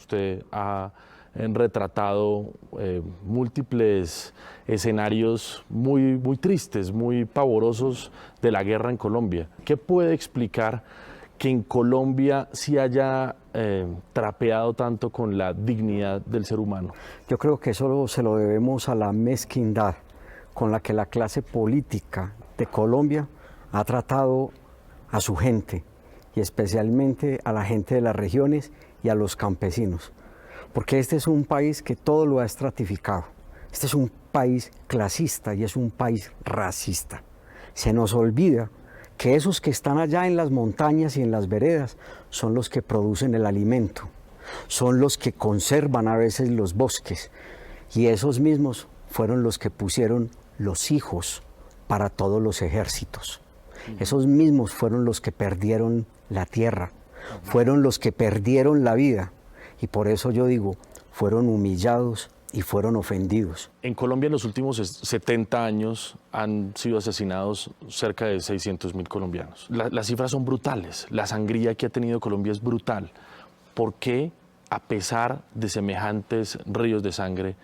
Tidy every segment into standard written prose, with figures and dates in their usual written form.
Usted ha retratado múltiples escenarios muy tristes, muy pavorosos de la guerra en Colombia. ¿Qué puede explicar que en Colombia sí haya trapeado tanto con la dignidad del ser humano? Yo creo que eso se lo debemos a la mezquindad con la que la clase política de Colombia ha tratado a su gente, y especialmente a la gente de las regiones y a los campesinos. Porque este es un país que todo lo ha estratificado. Este es un país clasista y es un país racista. Se nos olvida que esos que están allá en las montañas y en las veredas son los que producen el alimento, son los que conservan a veces los bosques, y esos mismos fueron los que pusieron los hijos para todos los ejércitos. Esos mismos fueron los que perdieron la tierra, fueron los que perdieron la vida, y por eso yo digo, fueron humillados y fueron ofendidos. En Colombia en los últimos 70 años han sido asesinados cerca de 600.000 colombianos. Las cifras son brutales, la sangría que ha tenido Colombia es brutal. ¿Por qué, a pesar de semejantes ríos de sangre,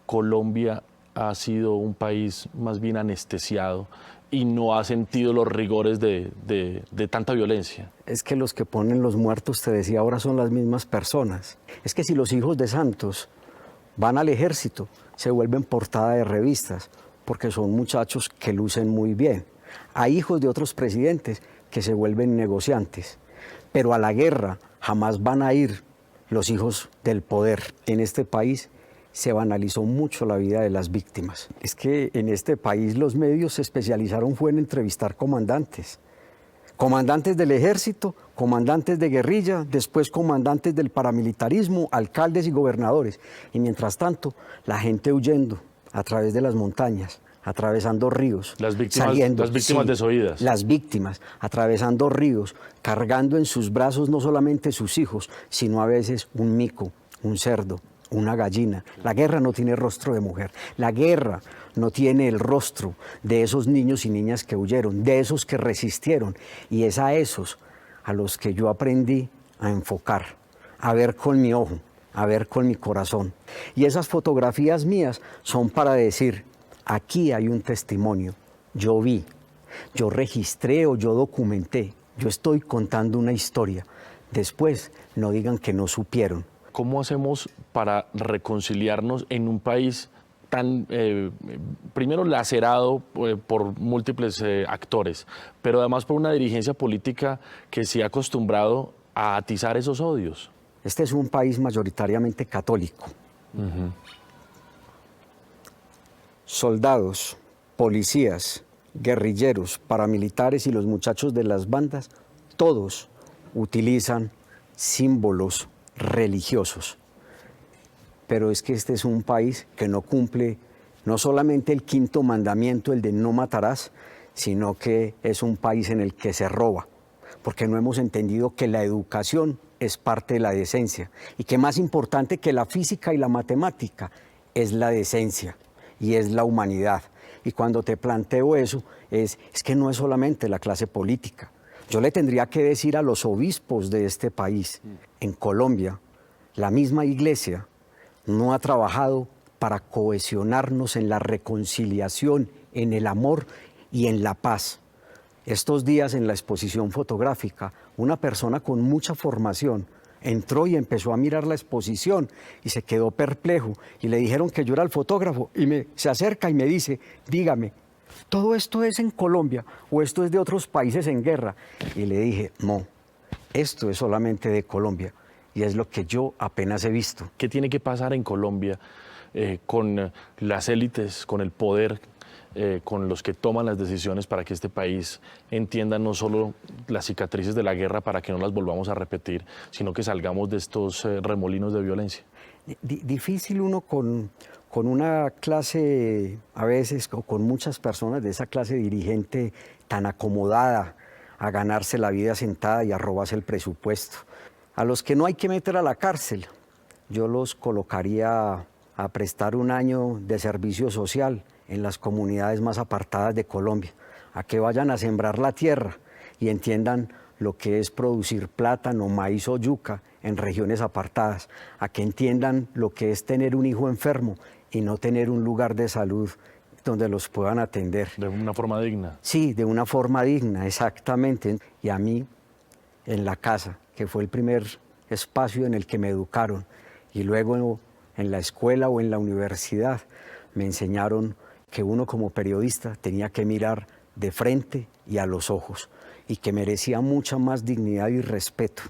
Colombia ha sido un país más bien anestesiado y no ha sentido los rigores de tanta violencia? Es que los que ponen los muertos, te decía, ahora son las mismas personas. Es que si los hijos de santos van al ejército, se vuelven portada de revistas, porque son muchachos que lucen muy bien. Hay hijos de otros presidentes que se vuelven negociantes, pero a la guerra jamás van a ir los hijos del poder. En este país se banalizó mucho la vida de las víctimas. Es que en este país los medios se especializaron fue en entrevistar comandantes. Comandantes del ejército, comandantes de guerrilla, después comandantes del paramilitarismo, alcaldes y gobernadores. Y mientras tanto, la gente huyendo a través de las montañas, atravesando ríos. Las víctimas desoídas. Las víctimas, atravesando ríos, cargando en sus brazos no solamente sus hijos, sino a veces un mico, un cerdo, una gallina. La guerra no tiene rostro de mujer. La guerra no tiene el rostro de esos niños y niñas que huyeron, de esos que resistieron. Y es a esos a los que yo aprendí a enfocar, a ver con mi ojo, a ver con mi corazón. Y esas fotografías mías son para decir, aquí hay un testimonio. Yo vi, yo registré o yo documenté. Yo estoy contando una historia. Después no digan que no supieron. ¿Cómo hacemos para reconciliarnos en un país tan, primero, lacerado por múltiples actores, pero además por una dirigencia política que se ha acostumbrado a atizar esos odios? Este es un país mayoritariamente católico. Soldados, policías, guerrilleros, paramilitares y los muchachos de las bandas, todos utilizan símbolos religiosos. Pero es que este es un país que no cumple no solamente el quinto mandamiento, el de no matarás, sino que es un país en el que se roba, porque no hemos entendido que la educación es parte de la decencia y que más importante que la física y la matemática es la decencia y es la humanidad. Y cuando te planteo eso, es que no es solamente la clase política. Yo le tendría que decir a los obispos de este país, en Colombia, la misma iglesia no ha trabajado para cohesionarnos en la reconciliación, en el amor y en la paz. Estos días en la exposición fotográfica, una persona con mucha formación entró y empezó a mirar la exposición y se quedó perplejo y le dijeron que yo era el fotógrafo y se acerca y me dice, dígame, ¿todo esto es en Colombia o esto es de otros países en guerra? Y le dije, no, esto es solamente de Colombia y es lo que yo apenas he visto. ¿Qué tiene que pasar en Colombia con las élites, con el poder, con los que toman las decisiones para que este país entienda no solo las cicatrices de la guerra para que no las volvamos a repetir, sino que salgamos de estos remolinos de violencia? Difícil uno con una clase, a veces, o con muchas personas de esa clase dirigente tan acomodada a ganarse la vida sentada y a robarse el presupuesto. A los que no hay que meter a la cárcel, yo los colocaría a prestar un año de servicio social en las comunidades más apartadas de Colombia, a que vayan a sembrar la tierra y entiendan lo que es producir plátano, maíz o yuca en regiones apartadas, a que entiendan lo que es tener un hijo enfermo y no tener un lugar de salud donde los puedan atender. De una forma digna. Sí, de una forma digna, exactamente. Y a mí, en la casa, que fue el primer espacio en el que me educaron, y luego en la escuela o en la universidad, me enseñaron que uno como periodista tenía que mirar de frente y a los ojos, y que merecía mucha más dignidad y respeto.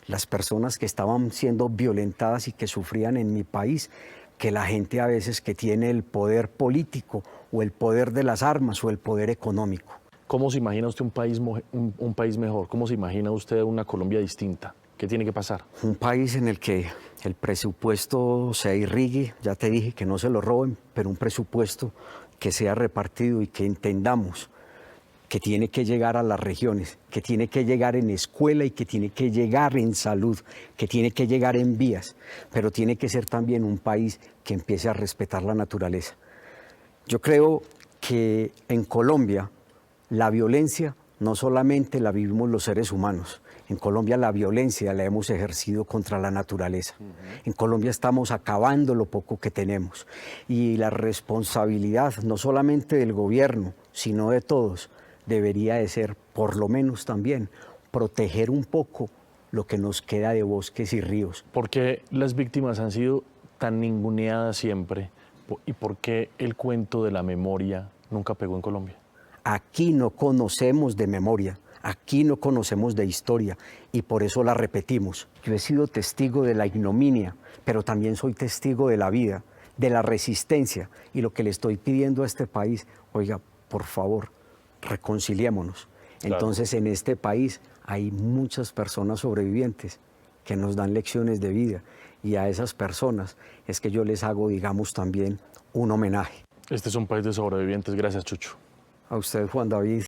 Las personas que estaban siendo violentadas y que sufrían en mi país, que la gente a veces que tiene el poder político o el poder de las armas o el poder económico. ¿Cómo se imagina usted un país mejor? ¿Cómo se imagina usted una Colombia distinta? ¿Qué tiene que pasar? Un país en el que el presupuesto se irrigue, ya te dije que no se lo roben, pero un presupuesto que sea repartido y que entendamos que tiene que llegar a las regiones, que tiene que llegar en escuela y que tiene que llegar en salud, que tiene que llegar en vías, pero tiene que ser también un país que empiece a respetar la naturaleza. Yo creo que en Colombia la violencia no solamente la vivimos los seres humanos. En Colombia la violencia la hemos ejercido contra la naturaleza. En Colombia estamos acabando lo poco que tenemos. Y la responsabilidad no solamente del gobierno, sino de todos, debería de ser, por lo menos también, proteger un poco lo que nos queda de bosques y ríos. ¿Por qué las víctimas han sido tan ninguneadas siempre? ¿Y por qué el cuento de la memoria nunca pegó en Colombia? Aquí no conocemos de memoria, aquí no conocemos de historia y por eso la repetimos. Yo he sido testigo de la ignominia, pero también soy testigo de la vida, de la resistencia, y lo que le estoy pidiendo a este país, oiga, por favor, reconciliémonos. Claro. Entonces en este país hay muchas personas sobrevivientes que nos dan lecciones de vida y a esas personas es que yo les hago, digamos, también un homenaje. Este es un país de sobrevivientes. Gracias, Chucho. A usted, Juan David.